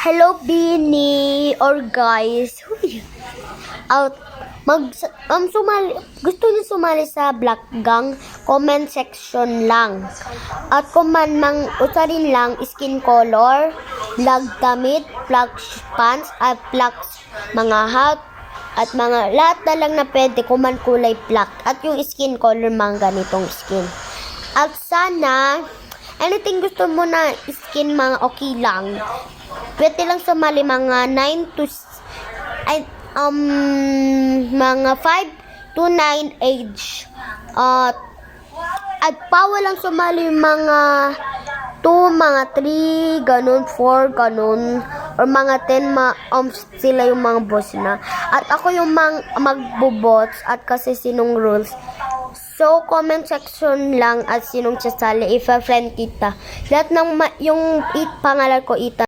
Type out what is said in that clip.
Hello, Bini or guys. Out gusto niyo sumali sa Black Gang, comment section lang. At kung man mang usarin lang skin color, black damit, black pants, at black mga hat, at mga lahat na lang na pwede kung man kulay black. At yung skin color mga ganitong skin. At sana anything gusto mo na skin mga okay lang. Pwede lang sumali mga 9 to mga 5 to 9 age. At bawal lang sumali mga 2, mga 3, ganun, 4, ganun, or mga 10, sila yung mga boss na. At ako yung magbo-bots at kasi sinong rules. So, comment section lang at sinong sasali, if a friend kita. Lahat ng yung pangalan ko, Ita.